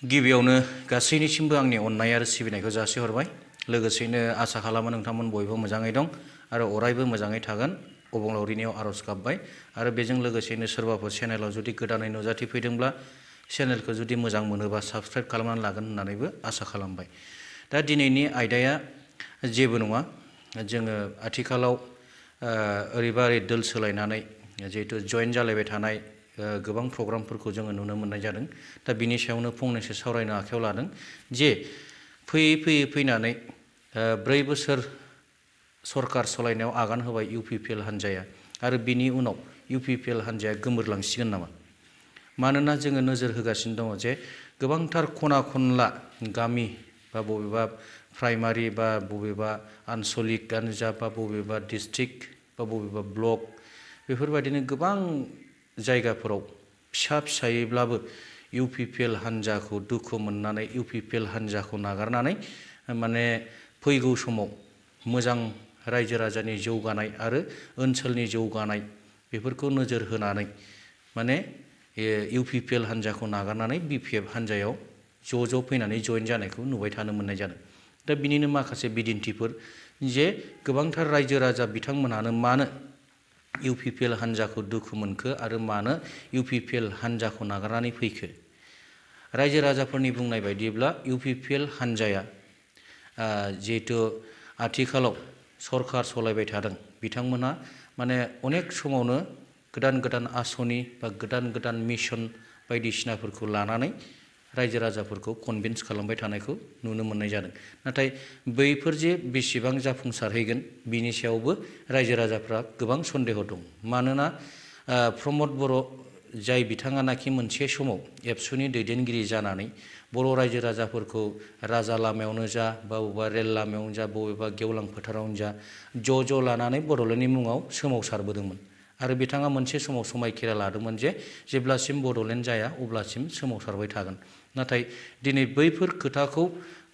गिबियावनो गासैनिसिमबो आंनि अननाय आरो सिबिनायखौ जासिहरबाय। लोगोसेनो आसा खालामो नोंथांमोन बयबो मोजाङै दं आरो अरायबो मोजाङै थागोन अबंलावरिनियाव आरज गाबबाय। आरो बेजों लोगोसेनो सोरबाफोर चेनेलाव जुदि गोदानै नुजाथिफैदोंब्ला चेनेलखौ जुदि मोजां मोनोबा साबस्क्राइब खालामनानै लागोन होननानैबो आसा खालामबाय। दा दिनैनि आयदाया जेबो नङा, जोङो आथिखालाव ओरैबा ओरै दोल सोलायनानै जिहेतु जइन जालायबाय थानाय गोबां प्रग्रामफोरखौ जोङो नुनो मोननाय जादों। दा बिनि सायावनो फंनैसो सावरायनो आखायाव लादों जे फैयै फैनानै 4 बोसोर सरकार सलायनायाव आगान होबाय UPPL हान्जाया आरो बिनि उनाव UPPL हान्जाया गोमोरलांसिगोन नामा? मानोना जोङो नोजोर होगासिनो दङ जे गोबांथार खना खनला गामि बा बबेबा प्राइमारि बा बबेबा आनसलिकआनो जा बा बबेबा डिस्ट्रिक्ट बा बबेबा ब्लक बेफोरबायदिनो गोबां जायगाफोराव फिसा फिसायैब्लाबो UPPL हान्जाखौ दुखु मोननानै UPPL हान्जाखौ नागारनानै माने फैगौ समाव मोजां रायजो राजानि जौगानाय आरो ओनसोलनि जौगानाय बेफोरखौ नोजोर होनानै माने UPPL हान्जाखौ नागारनानै BPF हान्जायाव ज' फैनानै जइन जानायखौ नुबाय थानो मोननाय जादों। दा बिनिनो माखासे बिदिन्थिफोर जे गोबांथार रायजो राजा बिथांमोनानो मानो UPPL हान्जाखौ दुखु मोनखो आरो मानो UPPL हान्जाखौ नागारनानै फैखो। रायजो राजाफोरनि बुंनाय बायदिब्ला UPPL हान्जाया जिहेतु आथिखालाव सरकार सलायबाय थादों बिथांमोना माने अनेक समावनो गोदान आसनि बा गोदान मिशन बायदिसिनाफोरखौ लानानै रायजो राजाफोरखौ कनभिन्स खालामबाय थानायखौ नुनो मोननाय जादों। नाथाय बैफोर जे बेसेबां जाफुंसारहैगोन बिनि सायावबो रायजो राजाफ्रा गोबां सन्देह दं। मानोना प्रमद बर' जाय बिथाङानाखि मोनसे समाव एबसुनि दैदेनगिरि जानानै बर' रायजो राजाफोरखौ राजा लामायावनो जा बा बबेबा रेल लामायावनो जा बबेबा गेवलां फोथारावनो जा ज' लानानै बड'लेण्डनि मुङाव सोमावसारबोदोंमोन। आरो बिथाङा मोनसे समाव समायखिरा लादोंमोन जे जेब्लासिम बड'लेण्ड जाया अब्लासिम सोमावसारबाय थागोन। नाथाय दिनै बैफोर खोथाखौ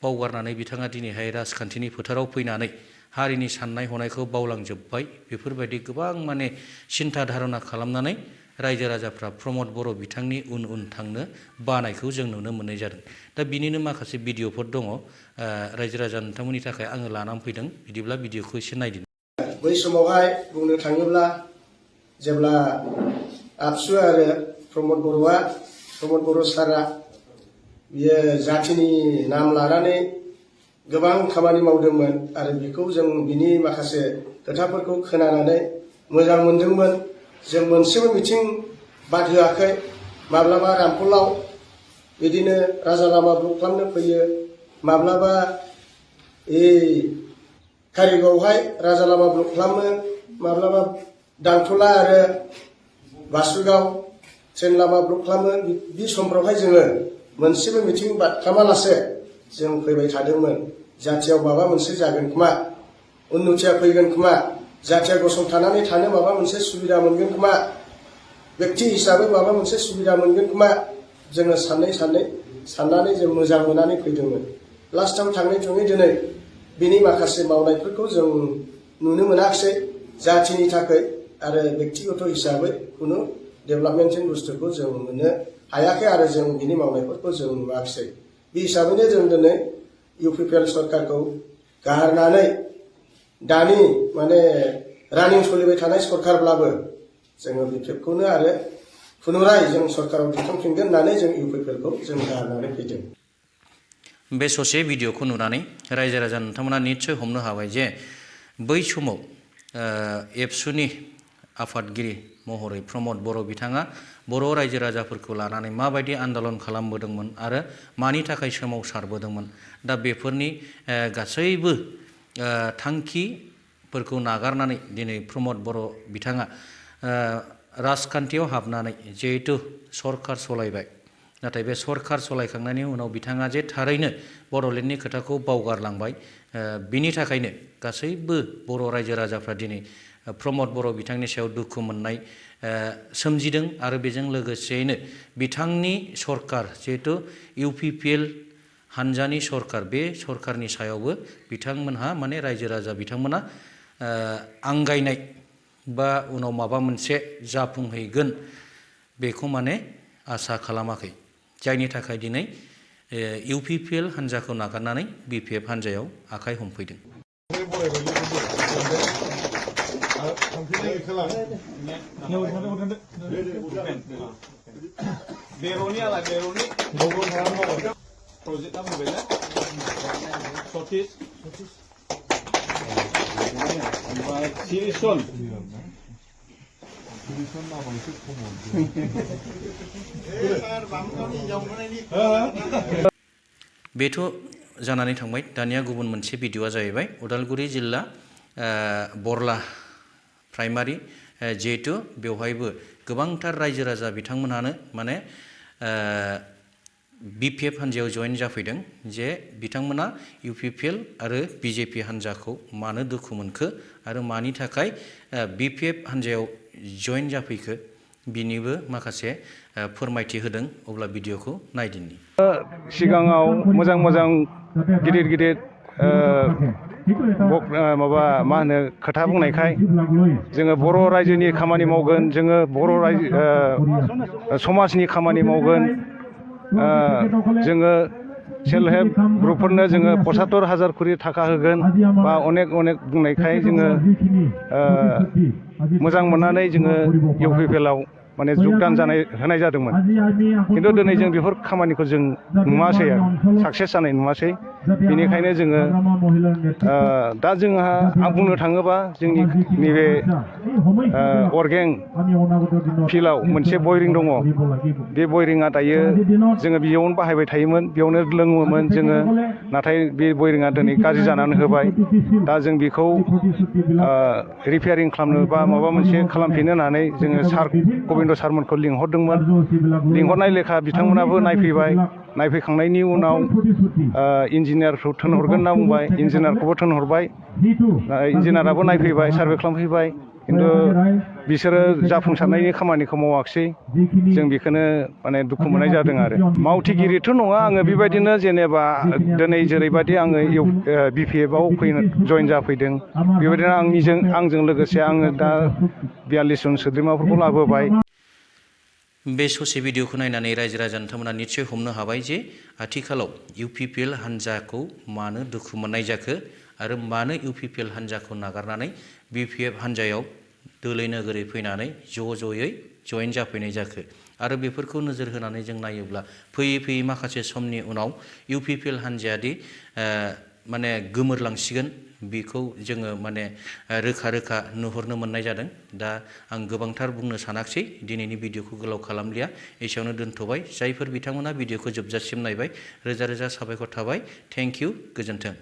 बावगारनानै बिथाङा दिनैहाय राजखान्थिनि फोथाराव फैनानै हारिनि साननाय हनायखौ बावलांजोब्बाय। बेफोरबायदि गोबां माने सिन्था धारना खालामनानै रायजो राजाफ्रा प्रमद बर' बिथांनि उन थांनो बानायखौ जों नुनो मोननाय जादों। दा बिनिनो माखासे भिडिअफोर दङ रायजो राजा नोंथांमोननि थाखाय आङो लानानै फैदों। बिदिब्ला भिडिअखौ एसे नायदिनि। बै समावहाय बुंनो थाङोब्ला जेब्ला आबसु आरो प्रमद बर' सारा बियो जाथिनि नाम लानानै गोबां खामानि मावदोंमोन आरो बेखौ जों बिनि माखासे खोथाफोरखौ खोनानानै मोजां मोनदोंमोन। जों मोनसेबो मिथिं बाद होआखै। माब्लाबा रामफलाव बिदिनो राजा लामा ब्लक खालामनो फैयो, माब्लाबा कारिगावहाय राजा लामा ब्लक खालामो, माब्लाबा दांथला आरो बासुगाव ट्रेन लामा ब्लक खालामो। बे समफ्रावहाय जोङो मोनसेबो मिथिं बाद खालामालासे जों फैबाय थादोंमोन। जाथियाव माबा मोनसे जागोन खोमा, उन्नतिया फैगोन खोमा, जाथिया गसंथानानै थानो माबा मोनसे सुबिदा मोनगोन खोमा, व्यक्ति हिसाबै माबा मोनसे सुबिदा मोनगोन खोमा, जोङो साननानै जों मोजां मोननानै फैदोंमोन। लास्टाव थाङै दिनै बिनि माखासे मावनायफोरखौ जों नुनो मोनाखिसै जाथिनि थाखाय आरो व्यक्तिगत हिसाबै खुनु डेभेलपमेन्टनि बुस्थुखौ जों मोननो हायाखै आरो जों बिनि मावनायफोरखौ जों नुवाखिसै। बे हिसाबैनो जों दिनै UPPL सरकारखौ गारनानै दानि माने रानिं सोलिबाय थानाय सरकारब्लाबो जोङो BPFखौनो आरो पुनराय जों सरकाराव दैखांफिनगोन होननानै जों UPPLखौ जों गारनानै फैदों। बे ससे भिडिअखौ नुनानै रायजो राजा नोंथांमोना निस्सय हमनो हाबाय जे बै समाव एबसुनि आफादगिरि महरै प्रमद बर' बिथाङा बर' रायजो राजाफोरखौ लानानै माबायदि आन्दलन खालामबोदोंमोन आरो मानि थाखाय सोमावसारबोदोंमोन। दा बेफोरनि गासैबो थांखिफोरखौ नागारनानै दिनै प्रमद बर' बिथाङा राजखान्थियाव हाबनानै जिहेतु सरकार सलायबाय, नाथाय बे सरकार सलायखांनायनि उनाव बिथाङा जे थारैनो बड'लेण्डनि खोथाखौ बावगारलांबाय। बिनि थाखायनो गासैबो बर' रायजो राजाफ्रा दिनै प्रमद बर' बिथांनि सायाव दुखु मोननाय सोमजिदों आरो बेजों लोगोसेयैनो बिथांनि सरकार जिहेतु UPPL हान्जानि सरकार, बे सरकारनि सायावबो बिथांमोनहा माने रायजो राजा बिथांमोना आंगायनाय बा उनाव माबा मोनसे जाफुंहैगोन बेखौ माने आसा खालामाखै। जायनि थाखाय दिनै UPPL हान्जाखौ नागारनानै BPF हान्जायाव आखाइ हमफैदों। बेथ' जानानै थांबाय। दानिया गुबुन मोनसे भिडिअआ जाहैबाय उदालगुरि जिल्ला बरला प्राइमारि जिहेतु बेवहायबो गोबांथार रायजो राजा बिथांमोनहानो माने BPF हान्जायाव जइन जाफैदों जे बिथांमोना UPPL आरो BJP हान्जाखौ मानो दुखु मोनखो आरो मानि थाखाय BPF हान्जायाव जइन जाफैखो बिनिबो माखासे फोरमायथि होदों। अब्ला भिडिअखौ नायदिनि। सिगाङाव मोजां गिदिर माबा मा होनो खोथा बुंनायखाय जोङो बर' रायजोनि खामानि मावगोन, जोङो बर' रायजो समाजनि खामानि मावगोन, जोङो सेल्फ हेल्प ग्रुपफोरनो जोङो 75,000 करि थाखा होगोन बा अनेक बुंनायखाय जोङो मोजां मोननानै जोङो UPPLआव माने जगदान होनाय जादोंमोन। खिन्थु दिनै जों बेफोर खामानिखौ जों नुवासै आरो साक्सेस जानाय नुवासै। बेनिखायनो जोङो दा जोंहा आं बुंनो थाङोबा जोंनि नैबे अरगें फिल्डआव मोनसे बयरिं दङ। बे बयरिंआ दायो जोङो बेयावनो बाहायबाय थायोमोन, बेयावनो लोङोमोन जोङो। नाथाय बे बयरिंआ दिनै गाज्रि जानानै होबाय। दा जों बेखौ रिपेयारिं खालामनो बा माबा मोनसे खालामफिननो होननानै जोङो सार गबिन्द सारमोनखौ लिंहरदोंमोन। लिंहरनाय लेखा बिथांमोनाबो नायफैबाय। नायफैखांनायनि उनाव इन्जिनियारखौ थिनहरगोन होनना बुंबाय। इन्जिनियारखौबो थिनहरबाय। इन्जिनियाराबो नायफैबाय, सार्भे खालामफैबाय। खिन्थु बिसोरो जाफुंसारनायनि खामानिखौ मावाखिसै। जों बेखौनो माने दुखु मोननाय जादों आरो। मावथिगिरिथ' नङा आङो, बेबायदिनो जेनेबा दिनै जेरैबायदि आङो BPFआव जइन जाफैदों, बेबायदिनो आंजों लोगोसे आङो दा 42 जन सोद्रोमाफोरखौ लाबोबाय। बे ससे भिडिअखौ नायनानै रायजो राजा नोंथांमोना निस्सय हमनो हाबाय जे आथिखालाव UPPL हान्जाखौ मानो दुखु मोननाय जाखो आरो मानो UPPL हान्जाखौ नागारनानै BPF हान्जायाव दोलै नोगोरै फैनानै ज'यै जइन जाफैनाय जाखो। आरो बेफोरखौ नोजोर होनानै जों नायोब्ला फैयै माखासे समनि उनाव UPPL हान्जायादि माने गोमोरलांसिगोन बेखौ जोङो माने रोखा नुहुरनो मोननाय जादों। दा आं गोबांथार बुंनो सानाखिसै, दिनैनि भिडिअखौ गोलाव खालामलिया, एसेयावनो दोनथ'बाय। जायफोर बिथांमोना भिडिअखौ जोबजासिम नायबाय रोजा साबायखर थाबाय। थेंक इउ, गोजोन्थों।